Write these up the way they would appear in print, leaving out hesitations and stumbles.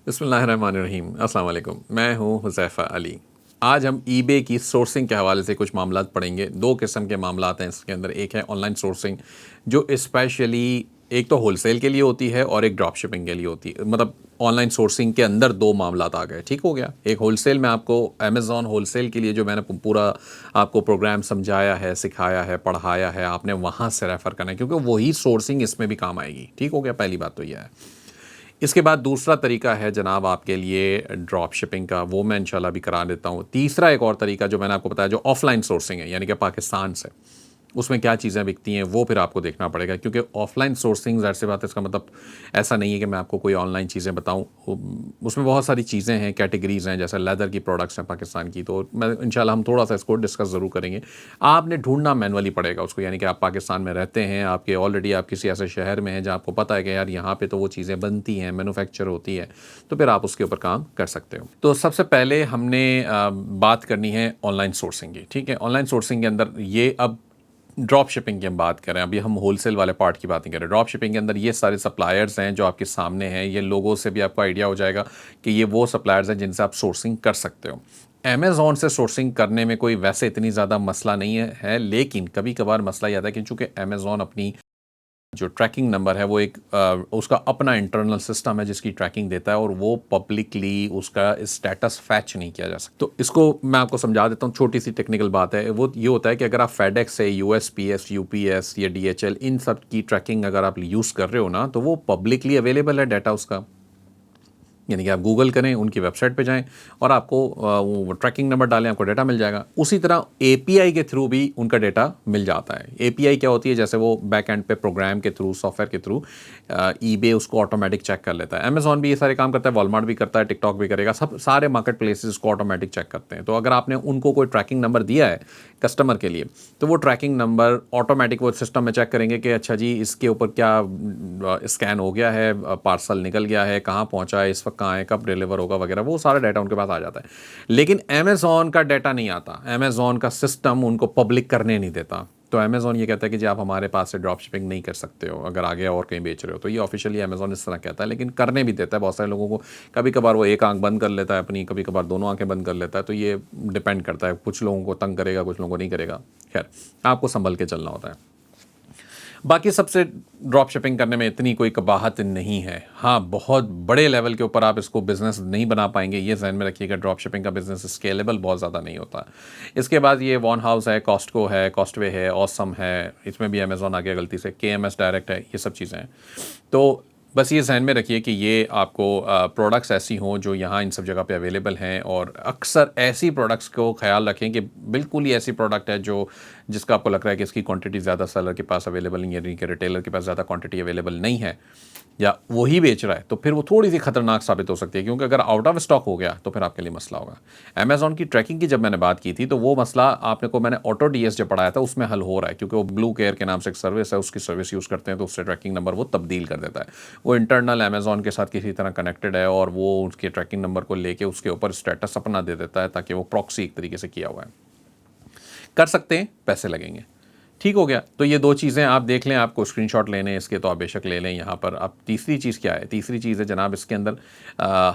बिस्मिल्लाहिर्रहमानिर्रहीम। अस्सलाम वालेकुम। मैं हूँ हुज़ैफ़ा अली। आज हम ईबे की सोर्सिंग के हवाले से कुछ मामलात पढ़ेंगे। दो किस्म के मामलात हैं इसके अंदर। एक है ऑनलाइन सोर्सिंग जो स्पेशली एक तो होलसेल के लिए होती है और एक ड्रॉप शिपिंग के लिए होती है। मतलब ऑनलाइन सोर्सिंग के अंदर दो मामलात आ गए। ठीक हो गया। एक होलसेल में आपको अमेज़ॉन होलसेल के लिए जो मैंने पूरा आपको प्रोग्राम समझाया है, सिखाया है, पढ़ाया है, आपने वहाँ से रेफ़र करना है क्योंकि वही सोर्सिंग इसमें भी काम आएगी। ठीक हो गया। पहली बात तो यह है। इसके बाद दूसरा तरीका है जनाब आपके लिए ड्रॉप शिपिंग का, वो मैं इंशाल्लाह भी करा देता हूँ। तीसरा एक और तरीका जो मैंने आपको बताया जो ऑफ़लाइन सोर्सिंग है, यानी कि पाकिस्तान से, उसमें क्या चीज़ें बिकती हैं वो फिर आपको देखना पड़ेगा क्योंकि ऑफ़लाइन सोर्सिंग ज़ाहिर सी बात है इसका मतलब ऐसा नहीं है कि मैं आपको कोई ऑनलाइन चीज़ें बताऊँ। उसमें बहुत सारी चीज़ें हैं, कैटेगरीज़ हैं, जैसे लेदर की प्रोडक्ट्स हैं पाकिस्तान की, तो मैं इंशाल्लाह हम थोड़ा-सा इसको डिस्कस ज़रूर करेंगे। आपने ढूँढना मैनुअली पड़ेगा उसको, यानी कि आप पाकिस्तान में रहते हैं, आपके ऑलरेडी आप किसी ऐसे शहर में हैं जहाँ आपको पता है कि यार यहाँ पे तो वो चीज़ें बनती हैं, मैन्युफैक्चर होती है, तो फिर आप उसके ऊपर काम कर सकते हो। तो सबसे पहले हमने बात करनी है ऑनलाइन सोर्सिंग की, ठीक है? ऑनलाइन सोर्सिंग के अंदर ये अब ड्रॉप शिपिंग की हम बात करें, अभी हम होलसेल वाले पार्ट की बात नहीं कर रहे। ड्रॉप शिपिंग के अंदर ये सारे सप्लायर्स हैं जो आपके सामने हैं, ये लोगों से भी आपको आइडिया हो जाएगा कि ये वो सप्लायर्स हैं जिनसे आप सोर्सिंग कर सकते हो। अमेज़ॉन से सोर्सिंग करने में कोई वैसे इतनी ज़्यादा मसला नहीं है, लेकिन कभी-कभार मसला ये आता है कि चूँकि अमेज़ॉन अपनी जो ट्रैकिंग नंबर है वो एक उसका अपना इंटरनल सिस्टम है जिसकी ट्रैकिंग देता है और वो पब्लिकली उसका स्टेटस फैच नहीं किया जा सकता। तो इसको मैं आपको समझा देता हूँ, छोटी सी टेक्निकल बात है। वो ये होता है कि अगर आप फेडेक्स से यूएसपीएस, यूपीएस या डीएचएल इन सब की ट्रैकिंग अगर आप यूज़ कर रहे हो ना, तो वो पब्लिकली अवेलेबल है डाटा उसका। यानी कि आप गूगल करें, उनकी वेबसाइट पे जाएँ और आपको वो ट्रैकिंग नंबर डालें, आपको डाटा मिल जाएगा। उसी तरह एपीआई के थ्रू भी उनका डाटा मिल जाता है। एपीआई क्या होती है? जैसे वो बैक एंड पे प्रोग्राम के थ्रू, सॉफ्टवेयर के थ्रू ईबे उसको ऑटोमेटिक चेक कर लेता है। अमेज़न भी ये सारे काम करता है, वॉलमार्ट भी करता है, टिकटॉक भी करेगा। सब सारे मार्केट प्लेसेस को ऑटोमेटिक चेक करते हैं। तो अगर आपने उनको कोई ट्रैकिंग नंबर दिया है कस्टमर के लिए, तो वो ट्रैकिंग नंबर ऑटोमेटिक वो सिस्टम में चेक करेंगे कि अच्छा जी इसके ऊपर क्या स्कैन हो गया है, पार्सल निकल गया है, कहाँ पहुँचा है, इस वक्त कहाँ है, कब डिलीवर होगा वगैरह, वो सारा डाटा उनके पास आ जाता है। लेकिन अमेज़न का डाटा नहीं आता, अमेज़न का सिस्टम उनको पब्लिक करने नहीं देता। तो अमेज़न ये कहता है कि जी आप हमारे पास से ड्रॉप शिपिंग नहीं कर सकते हो अगर आगे और कहीं बेच रहे हो। तो ये ऑफिशियली अमेज़न इस तरह कहता है, लेकिन करने भी देता है बहुत सारे लोगों को। कभी कभार वो एक आंख बंद कर लेता है अपनी, कभी कभार दोनों आंखें बंद कर लेता है। तो ये डिपेंड करता है, कुछ लोगों को तंग करेगा, कुछ लोगों को नहीं करेगा। खैर, आपको संभल के चलना होता है। बाकी सबसे ड्रॉप शिपिंग करने में इतनी कोई कबाहत नहीं है। हाँ, बहुत बड़े लेवल के ऊपर आप इसको बिज़नेस नहीं बना पाएंगे, ये ज़हन में रखिएगा। ड्रॉप शिपिंग का बिज़नेस स्केलेबल बहुत ज़्यादा नहीं होता। इसके बाद ये वॉन हाउस है, कॉस्टको है, कॉस्टवे है, ऑसम है, इसमें भी अमेज़ॉन आ गया गलती से, केएमएस डायरेक्ट है, ये सब चीज़ें हैं। तो बस ये ज़हन में रखिए कि ये आपको प्रोडक्ट्स ऐसी हों जो यहाँ इन सब जगह पे अवेलेबल हैं, और अक्सर ऐसी प्रोडक्ट्स को ख़्याल रखें कि बिल्कुल ही ऐसी प्रोडक्ट है जो जिसका आपको लग रहा है कि इसकी क्वांटिटी ज़्यादा सेलर के पास अवेलेबल नहीं है, यानी कि रिटेलर के पास ज़्यादा क्वांटिटी अवेलेबल नहीं है, या वही बेच रहा है, तो फिर वो थोड़ी सी खतरनाक साबित हो सकती है, क्योंकि अगर आउट ऑफ स्टॉक हो गया तो फिर आपके लिए मसला होगा। अमेज़ॉन की ट्रैकिंग की जब मैंने बात की थी तो वो मसला आपने को मैंने ऑटो डीएस जब पढ़ाया था उसमें हल हो रहा है, क्योंकि वो ब्लू केयर के नाम से एक सर्विस है, उसकी सर्विस यूज़ करते हैं तो उससे ट्रैकिंग नंबर वो तब्दील कर देता है। वो इंटरनल अमेज़ॉन के साथ किसी तरह कनेक्टेड है और वो उसके ट्रैकिंग नंबर को लेके उसके ऊपर स्टेटस अपना दे देता है, ताकि वो प्रॉक्सी एक तरीके से किया हुआ है। कर सकते हैं, पैसे लगेंगे। ठीक हो गया। तो ये दो चीज़ें आप देख लें, आपको स्क्रीनशॉट लेने हैं इसके तो आप बेशक ले लें यहाँ पर। अब तीसरी चीज़ क्या है? तीसरी चीज़ है जनाब इसके अंदर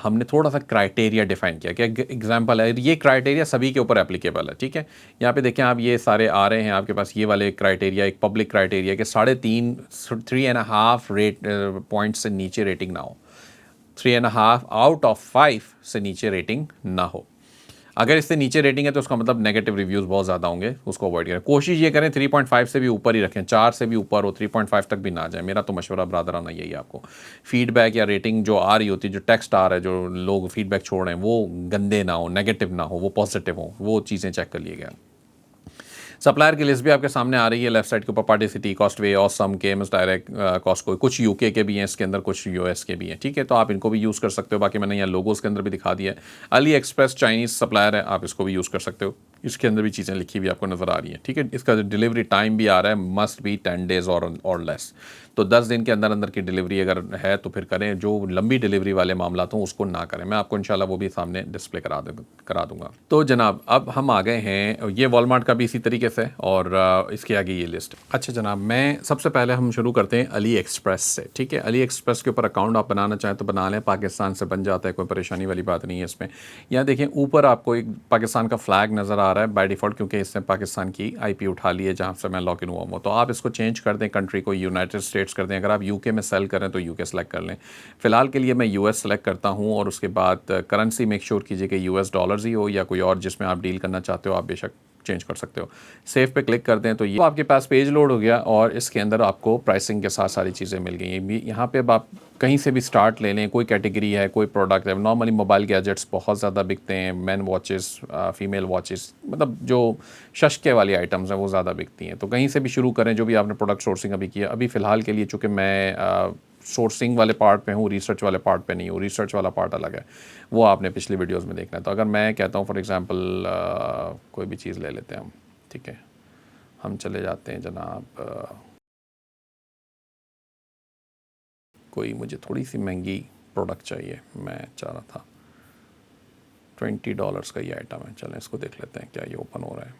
हमने थोड़ा सा क्राइटेरिया डिफाइन किया कि एग्जांपल है, ये क्राइटेरिया सभी के ऊपर एप्लीकेबल है। ठीक है, यहाँ पे देखें आप, ये सारे आ रहे हैं आपके पास। ये वाले क्राइटेरिया एक पब्लिक क्राइटेरिया कि 3.5 रेट पॉइंट से नीचे रेटिंग ना हो, 3.5 आउट ऑफ 5 से नीचे रेटिंग ना हो। अगर इससे नीचे रेटिंग है तो उसका मतलब नेगेटिव रिव्यूज़ बहुत ज़्यादा होंगे, उसको अवॉइड करें। कोशिश ये करें 3.5 से भी ऊपर ही रखें, 4 से भी ऊपर हो, 3.5 तक भी ना जाए। मेरा तो मशवरा ब्रादराना यही है आपको। फीडबैक या रेटिंग जो आ रही होती है, जो टेक्स्ट आ रहा है, जो लोग फीडबैक छोड़ रहे हैं, वो गंदे ना हो, नेगेटिव ना हो, वो पॉजिटिव हो, वो चीज़ें चेक कर लिए गया। सप्लायर की लिस्ट भी आपके सामने आ रही है लेफ्ट साइड के ऊपर। Party City, Costway, awesome, KMS Direct, Costco, कुछ यूके के भी हैं इसके अंदर, कुछ यूएस के भी हैं। ठीक है, तो आप इनको भी यूज़ कर सकते हो। बाकी मैंने यहाँ लोगोस के अंदर भी दिखा दिया है। अली एक्सप्रेस चाइनीज़ सप्लायर है, आप इसको भी यूज़ कर सकते हो। इसके अंदर भी चीज़ें लिखी हुई आपको नज़र आ रही हैं, ठीक है। इसका डिलीवरी टाइम भी आ रहा है, मस्ट बी 10 डेज़ और लेस। तो 10 दिन के अंदर अंदर की डिलीवरी अगर है तो फिर करें, जो लंबी डिलीवरी वाले मामला हों उसको ना करें। मैं आपको इंशाल्लाह वो भी सामने डिस्प्ले करा दूंगा। तो जनाब अब हम आ गए हैं, ये वॉलमार्ट का भी इसी तरीके से, और इसके आगे ये लिस्ट। अच्छा जनाब, मैं सबसे पहले हम शुरू करते हैं अली एक्सप्रेस से, ठीक है। अली एक्सप्रेस के ऊपर अकाउंट आप बनाना चाहें तो बना लें, पाकिस्तान से बन जाता है, कोई परेशानी वाली बात नहीं है इसमें। यहाँ देखें ऊपर आपको एक पाकिस्तान का फ्लैग नज़र आ रहा है बाय डिफ़ॉल्ट, क्योंकि इसने पाकिस्तान की आईपी उठा ली है जहाँ से मैं लॉगिन हुआ हूँ। तो आप इसको चेंज कर दें, कंट्री को यूनाइटेड स्टेट्स कर दें। अगर आप यूके में सेल करें तो यूके सेलेक्ट कर लें। फ़िलहाल के लिए मैं यूएस सेलेक्ट करता हूँ, और उसके बाद करेंसी मेक श्योर कीजिए कि यूएस डॉलर्स ही हो, या कोई और जिसमें आप डील करना चाहते हो आप बेशक चेंज कर सकते हो। सेव पे क्लिक कर दें तो ये आपके पास पेज लोड हो गया, और इसके अंदर आपको प्राइसिंग के साथ सारी चीज़ें मिल गई हैं। यहाँ पे अब आप कहीं से भी स्टार्ट ले लें, कोई कैटेगरी है, कोई प्रोडक्ट है। नॉर्मली मोबाइल गैजेट्स बहुत ज़्यादा बिकते हैं, मैन वॉचेस, फीमेल वॉचेस, मतलब जो शशके वाली आइटम्स हैं वो ज़्यादा बिकती हैं। तो कहीं से भी शुरू करें, जो भी आपने प्रोडक्ट सोर्सिंग अभी किया। अभी फ़िलहाल के लिए चूँकि मैं सोर्सिंग वाले पार्ट पे हूँ, रिसर्च वाले पार्ट पे नहीं हूँ। रिसर्च वाला पार्ट अलग है, वो आपने पिछली वीडियोस में देखना है। तो अगर मैं कहता हूँ फॉर एग्जांपल कोई भी चीज़ ले लेते हैं हम, ठीक है। हम चले जाते हैं जनाब, कोई मुझे थोड़ी सी महंगी प्रोडक्ट चाहिए। मैं चाह रहा था $20 का ये आइटम है, चलें इसको देख लेते हैं क्या ये ओपन हो रहा है।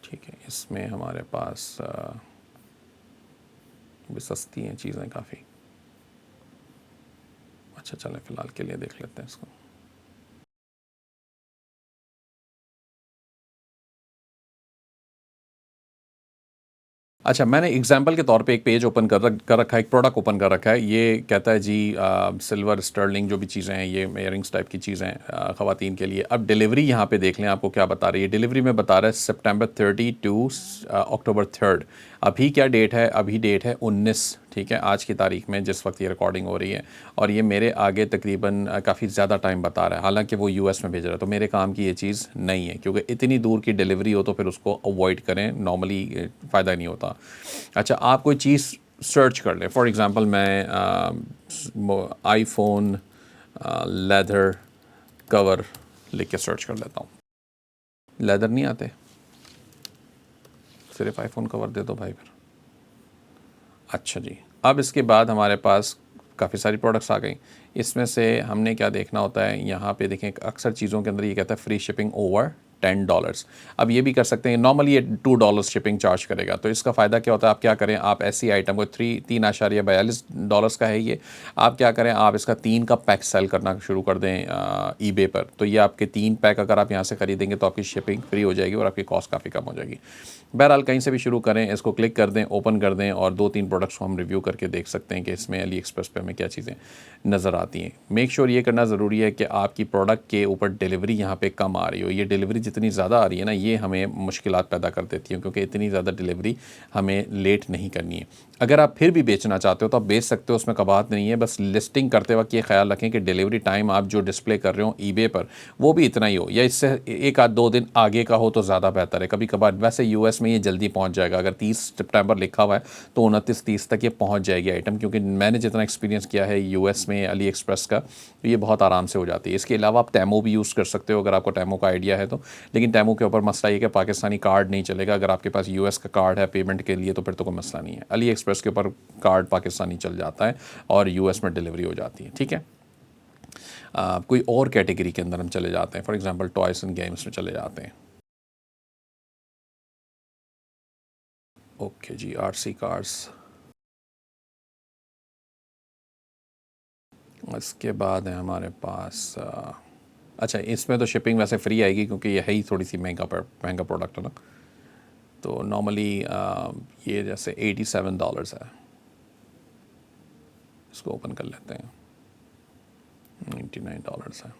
ठीक है, इसमें हमारे पास भी सस्ती हैं चीज़ें काफ़ी। अच्छा चलें फ़िलहाल के लिए देख लेते हैं इसको। अच्छा, मैंने एग्जांपल के तौर पे एक पेज ओपन कर रखा है, एक प्रोडक्ट ओपन कर रखा है। ये कहता है जी सिल्वर स्टर्लिंग जो भी चीज़ें हैं, ये इयरिंग्स टाइप की चीज़ें हैं ख़वातीन के लिए। अब डिलीवरी यहाँ पे देख लें आपको क्या बता रही है। डिलीवरी में बता रहा है सितंबर 30 टू अक्टूबर 3। अभी क्या डेट है? अभी डेट है 19, ठीक है, आज की तारीख में जिस वक्त ये रिकॉर्डिंग हो रही है। और ये मेरे आगे तकरीबन काफ़ी ज़्यादा टाइम बता रहा है, हालांकि वो यूएस में भेज रहा है। तो मेरे काम की ये चीज़ नहीं है, क्योंकि इतनी दूर की डिलीवरी हो तो फिर उसको अवॉइड करें, नॉर्मली फ़ायदा नहीं होता। अच्छा, आप कोई चीज़ सर्च कर लें, फॉर एग्ज़ाम्पल मैं आईफोन लेदर कवर लिख के सर्च कर लेता हूँ। लेदर नहीं आते, सिर्फ आईफोन कवर दे दो भाई फिर। अच्छा जी, अब इसके बाद हमारे पास काफ़ी सारी प्रोडक्ट्स आ गई। इसमें से हमने क्या देखना होता है, यहाँ पे देखें अक्सर चीज़ों के अंदर ये कहता है फ्री शिपिंग ओवर $10। अब ये भी कर सकते हैं, नॉर्मली ये $2 शिपिंग चार्ज करेगा। तो इसका फ़ायदा क्या होता है, आप क्या करें, आप ऐसी आइटम को 3.42 का है ये, आप क्या करें, आप इसका 3 का पैक सेल करना शुरू कर दें ईबे पर। तो ये आपके 3 पैक अगर आप यहाँ से ख़रीदेंगे तो आपकी शिपिंग फ्री हो जाएगी और आपकी कॉस्ट काफ़ी कम हो जाएगी। बहरहाल कहीं से भी शुरू करें, इसको क्लिक कर दें, ओपन कर दें, और 2-3 प्रोडक्ट्स को हम रिव्यू करके देख सकते हैं कि इसमें अली एक्सप्रेस पे हमें क्या चीज़ें नज़र आती हैं। मेक श्योर ये करना ज़रूरी है कि आपकी प्रोडक्ट के ऊपर डिलीवरी यहाँ पे कम आ रही हो। ये डिलीवरी जितनी ज़्यादा आ रही है ना, ये हमें मुश्किलात पैदा कर देती है, क्योंकि इतनी ज़्यादा डिलीवरी हमें लेट नहीं करनी है। अगर आप फिर भी बेचना चाहते हो तो आप बेच सकते हो, उसमें कबात नहीं है। बस लिस्टिंग करते वक्त ये ख्याल रखें कि डिलीवरी टाइम आप जो डिस्प्ले कर रहे हो ईबे पर वो भी इतना ही हो, या इससे 1-2 दिन आगे का हो तो ज़्यादा बेहतर है। कभी कभार वैसे यूएस में ये जल्दी पहुंच जाएगा, अगर 30 सितंबर लिखा हुआ है तो 29-30 तक ये पहुंच जाएगी आइटम, क्योंकि मैंने जितना एक्सपीरियंस किया है यूएस में अली एक्सप्रेस का, तो ये बहुत आराम से हो जाती है। इसके अलावा आप टैमो भी यूज़ कर सकते हो अगर आपको टैमो का आइडिया है तो। लेकिन टैमो के ऊपर मसला ये कि पाकिस्तानी कार्ड नहीं चलेगा। अगर आपके पास यूएस का कार्ड है पेमेंट के लिए तो फिर तो कोई मसला नहीं है। अली एक्सप्रेस के ऊपर कार्ड पाकिस्तानी चल जाता है और यूएस में डिलीवरी हो जाती है, ठीक है। कोई और कैटेगरी के अंदर हम चले जाते हैं, for example toys and games में चले जाते हैं। ओके जी, आरसी कार्स। इसके बाद है हमारे पास अच्छा, इसमें तो शिपिंग वैसे फ्री आएगी क्योंकि ये है ही थोड़ी सी महंगा प्रोडक्ट है ना। तो नॉर्मली ये जैसे $87 है, इसको ओपन कर लेते हैं। $99 है।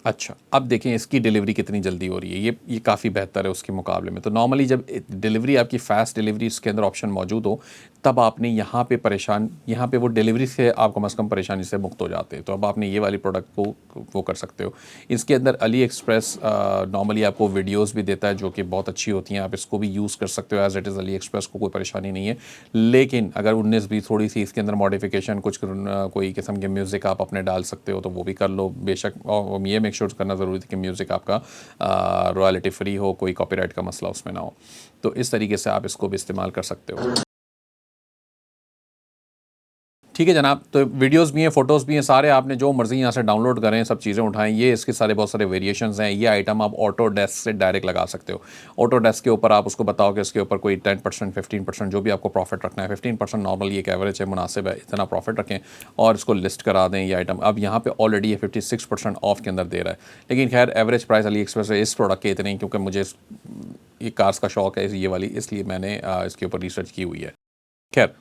अच्छा, अब देखें इसकी डिलीवरी कितनी जल्दी हो रही है। ये काफ़ी बेहतर है उसके मुकाबले में। तो नॉर्मली जब डिलीवरी आपकी फ़ास्ट डिलीवरी इसके अंदर ऑप्शन मौजूद हो तब आपने यहाँ पे वो डिलीवरी से आप कम से कम परेशानी से मुक्त हो जाते हैं। तो अब आपने ये वाली प्रोडक्ट को वो कर सकते हो। इसके अंदर अली एक्सप्रेस नॉर्मली आपको वीडियोस भी देता है जो कि बहुत अच्छी होती हैं, आप इसको भी यूज़ कर सकते हो as it is. Ali express को कोई परेशानी नहीं है, लेकिन अगर 19-20 थोड़ी सी इसके अंदर मॉडिफिकेशन कुछ कोई किस्म के म्यूज़िक आप अपने डाल सकते हो तो वो भी कर लो बेशक। और ये मेक श्योर करना ज़रूरी है कि म्यूज़िक आपका रॉयल्टी फ्री हो, कोई कॉपीराइट का मसला उसमें ना हो। तो इस तरीके से आप इसको भी इस्तेमाल कर सकते हो। ठीक है जनाब, तो वीडियोस भी हैं, फ़ोटोज़ भी हैं, सारे आपने जो मर्ज़ी यहाँ से डाउनलोड करें, सब चीज़ें उठाएँ। ये इसके सारे बहुत सारे वेरिएशंस हैं। ये आइटम आप ऑटो डेस्क से डायरेक्ट लगा सकते हो। ऑटो डेस्क के ऊपर आप उसको बताओ कि इसके ऊपर कोई 10% 15% जो भी आपको प्रॉफिट रखना है, 15% नॉर्मली एक एवरेज है, मुनासिब है, इतना प्रॉफिट रखें और इसको लिस्ट करा दें ये आइटम। अब यहाँ पे ऑलरेडी ये 56% ऑफ के अंदर दे रहा है, लेकिन खैर एवरेज प्राइस अली एक्सप्रेस है इस प्रोडक्ट के इतने ही, क्योंकि मुझे ये कार्स का शौक है ये वाली, इसलिए मैंने इसके ऊपर रिसर्च की हुई है। खैर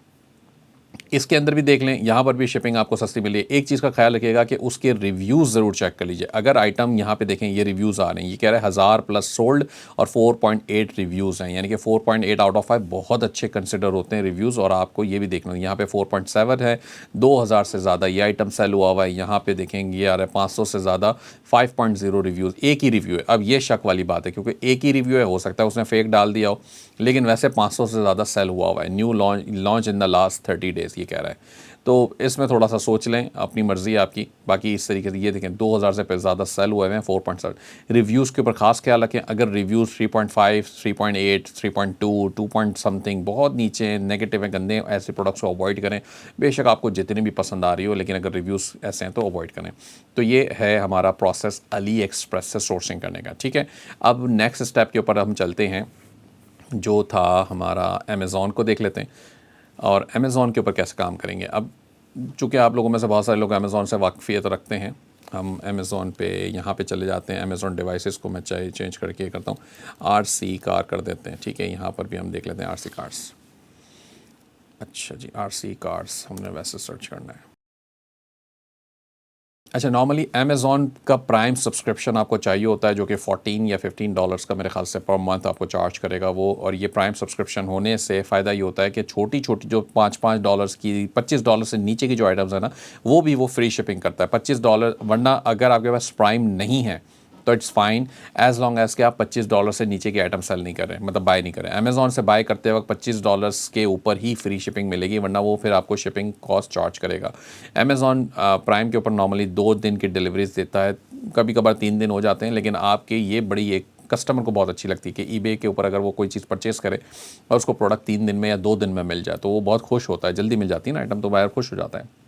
इसके अंदर भी देख लें, यहाँ पर भी शिपिंग आपको सस्ती मिली है। एक चीज़ का ख्याल रखिएगा कि उसके रिव्यूज़ ज़रूर चेक कर लीजिए। अगर आइटम यहाँ पे देखें, ये रिव्यूज़ आ रहे हैं, ये कह रहा है 1000 प्लस सोल्ड और 4.8 रिव्यूज़ हैं, यानी कि 4.8 आउट ऑफ 5 बहुत अच्छे कंसिडर होते हैं रिव्यूज़। और आपको ये भी देखना, यहाँ पे 4.7 है, 2000 से ज़्यादा ये आइटम सेल हुआ हुआ है। यहाँ पे देखेंगे ये आ रहा है 500 से ज़्यादा 5.0 रिव्यूज़, एक ही रिव्यू है। अब ये शक वाली बात है, क्योंकि एक ही रिव्यू है, हो सकता है उसने फेक डाल दिया हो, लेकिन वैसे 500 से ज़्यादा सेल हुआ हुआ है। New launch in the last 30 days ये कह रहा है। तो इसमें थोड़ा सा सोच लें, अपनी मर्ज़ी है आपकी। बाकी इस तरीके से ये देखें 2000 से ज़्यादा सेल हुए हैं, 4.7 रिव्यूज़ के ऊपर ख़ास ख्याल रखें। अगर रिव्यूज़ 3.5 3.8 3.2 2 पॉइंट समथिंग बहुत नीचे नेगेटिव हैं, गंदे, ऐसे प्रोडक्ट्स को अवॉइड करें। बेशक आपको जितनी भी पसंद आ रही हो, लेकिन अगर रिव्यूज़ ऐसे हैं तो अवॉइड करें। तो ये है हमारा प्रोसेस अली एक्सप्रेस से सोर्सिंग करने का। ठीक है, अब नेक्स्ट स्टेप के ऊपर हम चलते हैं, जो था हमारा अमेज़ॉन को देख लेते हैं और अमेज़ॉन के ऊपर कैसे काम करेंगे। अब चूँकि आप लोगों में से बहुत सारे लोग अमेज़ॉन से वाकफ़ियत रखते हैं, हम अमेज़ॉन पे यहाँ पे चले जाते हैं। अमेज़ॉन डिवाइसेस को मैं चेंज करके ये करता हूँ, आरसी कार कर देते हैं। ठीक है, यहाँ पर भी हम देख लेते हैं आरसी कार्स। अच्छा जी, आरसी कार्स हमने वैसे सर्च करना है। अच्छा, नॉर्मली अमेज़ॉन का प्राइम सब्सक्रिप्शन आपको चाहिए होता है, जो कि 14 या $15 का मेरे ख़्याल से पर मंथ आपको चार्ज करेगा वो। और ये प्राइम सब्सक्रिप्शन होने से फ़ायदा ये होता है कि छोटी-छोटी जो $5-5 की, $25 से नीचे की जो आइटम्स है ना, वो भी वो फ्री शिपिंग करता है। $25, वरना अगर आपके पास प्राइम नहीं है तो it's fine, as long as कि आप $25 से नीचे की आइटम सेल नहीं कर रहे हैं, मतलब बाय नहीं कर रहे हैं। अमेज़ॉन से बाय करते वक्त $25 के ऊपर ही फ्री शिपिंग मिलेगी, वरना वो फिर आपको शिपिंग कॉस्ट चार्ज करेगा। अमेज़ॉन प्राइम के ऊपर नॉर्मली 2 दिन की डिलीवरीज देता है, कभी कभार 3 दिन हो जाते हैं, लेकिन आपके ये बड़ी एक कस्टमर को बहुत अच्छी लगती है कि ईबे के ऊपर अगर वो कोई चीज़ परचेज़ करे और उसको प्रोडक्ट 3 दिन में या 2 दिन में मिल जाए तो वो बहुत खुश होता है। जल्दी मिल जाती है ना आइटम, तो बायर खुश हो जाता है।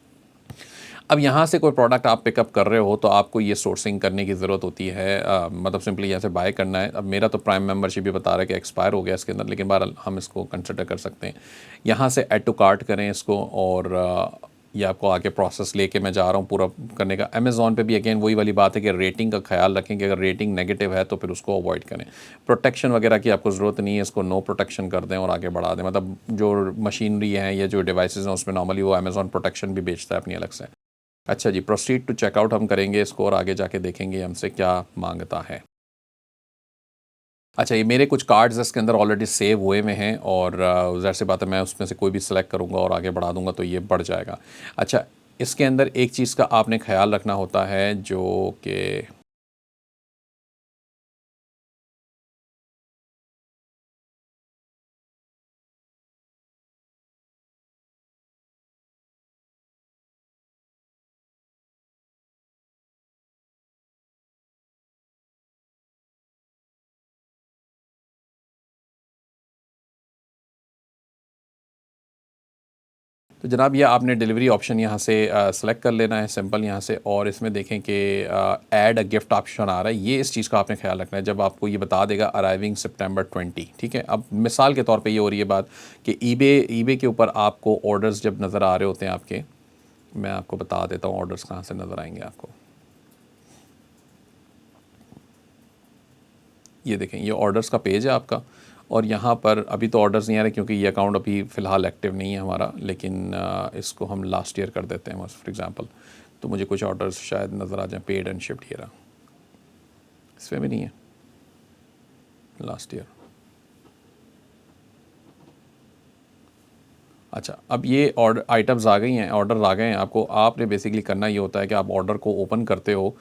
अब यहाँ से कोई प्रोडक्ट आप पिकअप कर रहे हो तो आपको ये सोर्सिंग करने की ज़रूरत होती है, मतलब सिंपली यहाँ से बाय करना है। अब मेरा तो प्राइम मेंबरशिप भी बता रहा है कि एक्सपायर हो गया इसके अंदर, लेकिन बहरहाल हम इसको कंसिडर कर सकते हैं। यहाँ से ऐड टू कार्ट करें इसको, और ये आपको आगे प्रोसेस लेके मैं जा रहा हूँ पूरा करने का। अमेज़ॉन पे भी अगेन वही वाली बात है कि रेटिंग का ख्याल रखें कि अगर रेटिंग नेगेटिव है तो फिर उसको अवॉइड करें। प्रोटेक्शन वगैरह की आपको ज़रूरत नहीं है, इसको नो प्रोटेक्शन कर दें और आगे बढ़ा दें। मतलब जो मशीनरी है या जो डिवाइसेस हैं उसमें नॉर्मली वो अमेज़ॉन प्रोटेक्शन भी बेचता है अपनी अलग से। अच्छा जी, प्रोसीड टू चेकआउट हम करेंगे इसको और आगे जाके देखेंगे हमसे क्या मांगता है। अच्छा, ये मेरे कुछ कार्ड्स इसके अंदर ऑलरेडी सेव हुए हुए हैं और ज़ाहिर सी बात है मैं उसमें से कोई भी सिलेक्ट करूँगा और आगे बढ़ा दूँगा तो ये बढ़ जाएगा। अच्छा, इसके अंदर एक चीज़ का आपने ख़्याल रखना होता है जो कि तो जनाब ये आपने डिलीवरी ऑप्शन यहाँ से सेलेक्ट कर लेना है सिंपल यहाँ से, और इसमें देखें कि ऐड अ गिफ्ट ऑप्शन आ रहा है। ये इस चीज़ का आपने ख्याल रखना है, जब आपको ये बता देगा अराइविंग सितंबर 20। ठीक है, अब मिसाल के तौर पे ये हो रही है बात कि ईबे के ऊपर आपको ऑर्डर्स जब नज़र आ रहे होते हैं आपके, मैं आपको बता देता हूँ ऑर्डर्स कहाँ से नज़र आएंगे आपको। ये देखें, ये ऑर्डर्स का पेज है आपका, और यहाँ पर अभी तो ऑर्डर्स नहीं आ रहे क्योंकि ये अकाउंट अभी फ़िलहाल एक्टिव नहीं है हमारा, लेकिन इसको हम लास्ट ईयर कर देते हैं फॉर एग्ज़ाम्पल। तो मुझे कुछ ऑर्डर्स शायद नज़र आ जाए, पेड एंड शिफ्ट, ये रहा, इसमें भी नहीं है लास्ट ईयर। अच्छा, अब ये ऑर्डर आइटम्स आ गई हैं, ऑर्डर आ गए हैं आपको। आपने बेसिकली करना ये होता है कि आप ऑर्डर को ओपन करते हो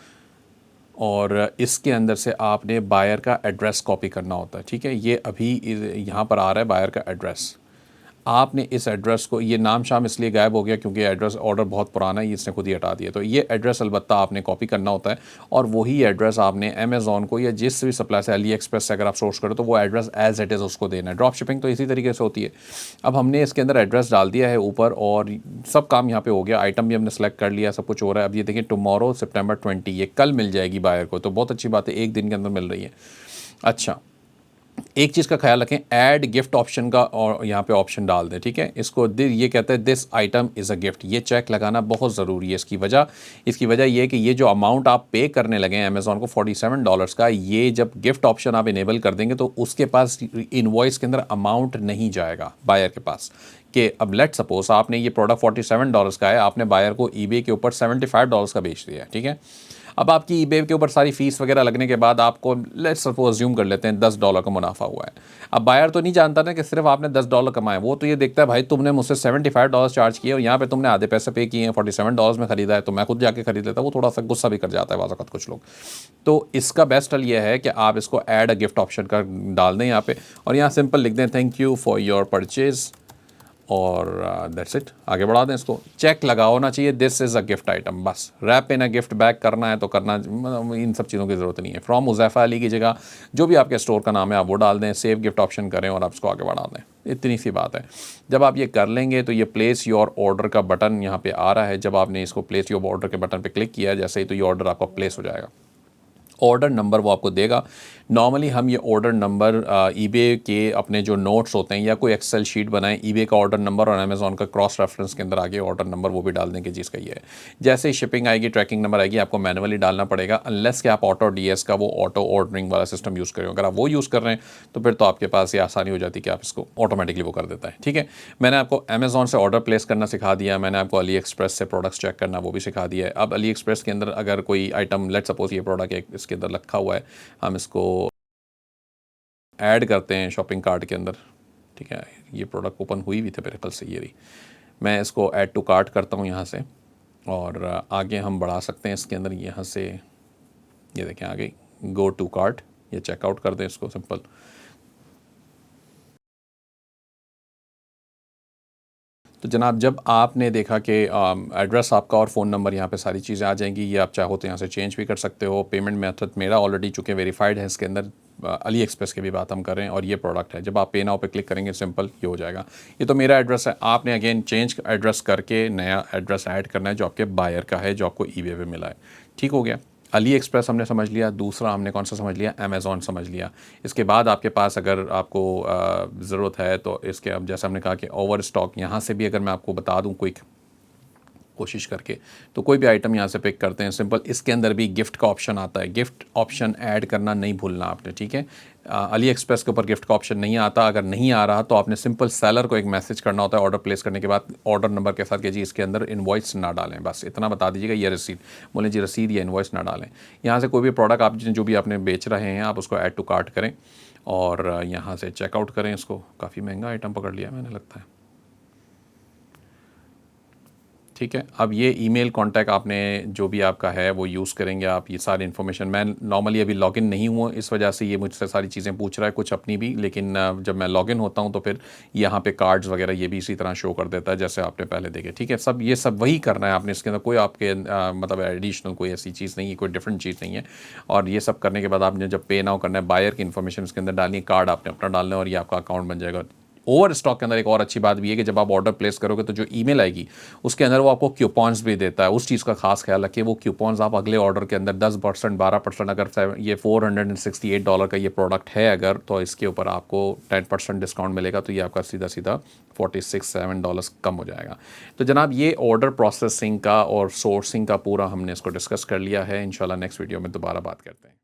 और इसके अंदर से आपने बायर का एड्रेस कॉपी करना होता है, ठीक है। ये अभी यहाँ पर आ रहा है बायर का एड्रेस। आपने इस एड्रेस को, ये नाम शाम इसलिए गायब हो गया क्योंकि एड्रेस ऑर्डर बहुत पुराना है, इसने खुद ही हटा दिया। तो ये एड्रेस अलबत्ता आपने कॉपी करना होता है और वही एड्रेस आपने अमेज़ॉन को या जिस भी सप्लाई से, अली एक्सप्रेस से अगर आप सोर्स करो तो वो एड्रेस एज इट इज़ उसको देना है। ड्रॉप शिपिंग तो इसी तरीके से होती है। अब हमने इसके अंदर एड्रेस डाल दिया है ऊपर और सब काम यहाँ पे हो गया। आइटम भी हमने सेलेक्ट कर लिया, सब कुछ हो रहा है। अब ये देखिए टुमारो September 20, ये कल मिल जाएगी बायर को, तो बहुत अच्छी बात है, एक दिन के अंदर मिल रही है। अच्छा, एक चीज़ का ख्याल रखें, ऐड गिफ्ट ऑप्शन का और यहाँ पे ऑप्शन डाल दें, ठीक है। इसको ये कहते हैं this item is a gift, ये चेक लगाना बहुत ज़रूरी है। इसकी वजह ये है कि ये जो अमाउंट आप पे करने लगे हैं अमेज़ॉन को $47 का, ये जब गिफ्ट ऑप्शन आप इनेबल कर देंगे तो उसके पास इनवॉइस के अंदर अमाउंट नहीं जाएगा बायर के पास। कि अब लेट सपोज आपने ये प्रोडक्ट $47 का है, आपने बायर को ईबे के ऊपर $75 का बेच दिया है, ठीक है। अब आपकी ईबे के ऊपर सारी फीस वगैरह लगने के बाद आपको लेट्स सपोज अज्यूम कर लेते हैं $10 का मुनाफा हुआ है। अब बायर तो नहीं जानता ना कि सिर्फ आपने $10 कमाए, वो तो ये देखता है भाई तुमने मुझसे $75 चार्ज किए और यहाँ पे तुमने आधे पैसे पे किए हैं, $47 में खरीदा है तो मैं खुद जाके खरीद लेता। वो थोड़ा सा गुस्सा भी कर जाता है वाज़ कुछ लोग। तो इसका बेस्ट हल ये है कि आप इसको ऐड अ गिफ्ट ऑप्शन का डाल दें यहाँ पे और यहाँ सिंपल लिख दें thank you for your purchase और दैट्स इट। आगे बढ़ा दें इसको। चेक लगा होना चाहिए this is a gift item, बस। Wrap in a gift bag करना है तो करना, इन सब चीज़ों की ज़रूरत नहीं है। फ्रॉम हुज़ैफ़ा अली की जगह जो भी आपके स्टोर का नाम है आप वो डाल दें, सेव गिफ्ट ऑप्शन करें और आप इसको आगे बढ़ा दें। इतनी सी बात है। जब आप ये कर लेंगे तो ये प्लेस योर ऑर्डर का बटन यहाँ पे आ रहा है। जब आपने इसको प्लेस योर ऑर्डर के बटन पे क्लिक किया जैसे ही, तो ये ऑर्डर आपका प्लेस हो जाएगा। ऑर्डर नंबर वो आपको देगा। नॉर्मली हम ये ऑर्डर नंबर ईबे के अपने जो नोट्स होते हैं या कोई एक्सेल शीट बनाएं, ईबे का ऑर्डर नंबर और अमेज़ॉन का क्रॉस रेफरेंस के अंदर आगे ऑर्डर नंबर वो भी डाल दें कि जिसका ये है। जैसे ही शिपिंग आएगी, ट्रैकिंग नंबर आएगी, आपको मैनुअली डालना पड़ेगा अनलेस कि आप ऑटो डीएस का वो ऑटो ऑर्डरिंग वाला सिस्टम यूज़ करें। अगर आप वो यूज़ कर रहे हैं तो फिर तो आपके पास ये आसानी हो जाती है कि आप इसको ऑटोमेटिकली वो कर देता है, ठीक है। मैंने आपको अमेज़ॉन से ऑर्डर प्लेस करना सिखा दिया, मैंने आपको अली एक्सप्रेस से प्रोडक्ट्स चेक करना वो भी सिखा दिया है। अब अली एक्सप्रेस के अंदर अगर कोई आइटम, लेट सपोज ये प्रोडक्ट एक इसके अंदर रखा हुआ है, हम इसको ऐड करते हैं शॉपिंग कार्ट के अंदर, ठीक है। ये प्रोडक्ट ओपन हुई भी थे मेरे ख्याल से, ये रही। मैं इसको ऐड टू कार्ट करता हूँ यहाँ से और आगे हम बढ़ा सकते हैं इसके अंदर। यहाँ से ये देखें आ गई गो टू कार्ट, ये चेकआउट कर दें इसको सिंपल। तो जनाब जब आपने देखा कि एड्रेस आपका और फ़ोन नंबर, यहाँ पे सारी चीज़ें आ जाएंगी। ये आप चाहो तो यहाँ से चेंज भी कर सकते हो। पेमेंट मेथड मेरा ऑलरेडी चूँकि वेरीफाइड है इसके अंदर, अली एक्सप्रेस की भी बात हम कर रहे हैं और ये प्रोडक्ट है। जब आप पे नाउ पे क्लिक करेंगे सिंपल ये हो जाएगा। ये तो मेरा एड्रेस है, आपने अगेन चेंज एड्रेस करके नया एड्रेस ऐड करना है जो आपके बायर का है, जो आपको ईबे पे मिला है। ठीक हो गया। अली एक्सप्रेस हमने समझ लिया। दूसरा हमने कौन सा समझ लिया? अमेज़ॉन समझ लिया। इसके बाद आपके पास अगर आपको ज़रूरत है तो इसके, अब जैसे हमने कहा कि ओवर स्टॉक, यहाँ से भी अगर मैं आपको बता दूँ क्विक कोशिश करके, तो कोई भी आइटम यहाँ से पिक करते हैं सिंपल। इसके अंदर भी गिफ्ट का ऑप्शन आता है, गिफ्ट ऑप्शन ऐड करना नहीं भूलना आपने, ठीक है। अली एक्सप्रेस के ऊपर गिफ्ट का ऑप्शन नहीं आता। अगर नहीं आ रहा तो आपने सिंपल सेलर को एक मैसेज करना होता है ऑर्डर प्लेस करने के बाद ऑर्डर नंबर के साथ कि जी इसके अंदर इनवॉइस ना डालें, बस इतना बता दीजिएगा, ये रसीद बोलें जी रसीद या इनवॉइस ना डालें। यहाँ से कोई भी प्रोडक्ट आप जो भी आपने बेच रहे हैं आप उसको ऐड टू कार्ट करें और यहाँ से चेकआउट करें इसको। काफ़ी महंगा आइटम पकड़ लिया मैंने लगता है, ठीक है। अब ये ईमेल कांटेक्ट आपने जो भी आपका है वो यूज़ करेंगे आप। ये सारी इन्फॉर्मेशन, मैं नॉर्मली अभी लॉगिन नहीं हुआ, इस वजह से ये मुझसे सारी चीज़ें पूछ रहा है, कुछ अपनी भी। लेकिन जब मैं लॉगिन होता हूँ तो फिर यहाँ पे कार्ड्स वगैरह ये भी इसी तरह शो कर देता है जैसे आपने पहले देखे, ठीक है। सब ये सब वही करना है आपने, इसके अंदर कोई आपके मतलब एडिशनल कोई ऐसी चीज़ नहीं है, कोई डिफरेंट चीज़ नहीं है। और ये सब करने के बाद आपने जब पे नाउ करना है, बायर की इन्फॉर्मेशन इसके अंदर डालनी है, कार्ड आपने अपना डालना है और ये आपका अकाउंट बन जाएगा। ओवर स्टॉक के अंदर एक और अच्छी बात भी है कि जब आप ऑर्डर प्लेस करोगे तो जो ईमेल आएगी उसके अंदर वो आपको क्यूपॉन्स भी देता है। उस चीज़ का खास ख्याल रखिए, वो क्यूपॉन्स आप अगले ऑर्डर के अंदर 10%, 12%, अगर ये $468 का ये प्रोडक्ट है अगर, तो इसके ऊपर आपको 10% डिस्काउंट मिलेगा। तो ये आपका सीधा सीधा $47 कम हो जाएगा। तो जनाब ये ऑर्डर प्रोसेसिंग का और सोर्सिंग का पूरा हमने इसको डिस्कस कर लिया है। इंशाल्लाह नेक्स्ट वीडियो में दोबारा बात करते हैं।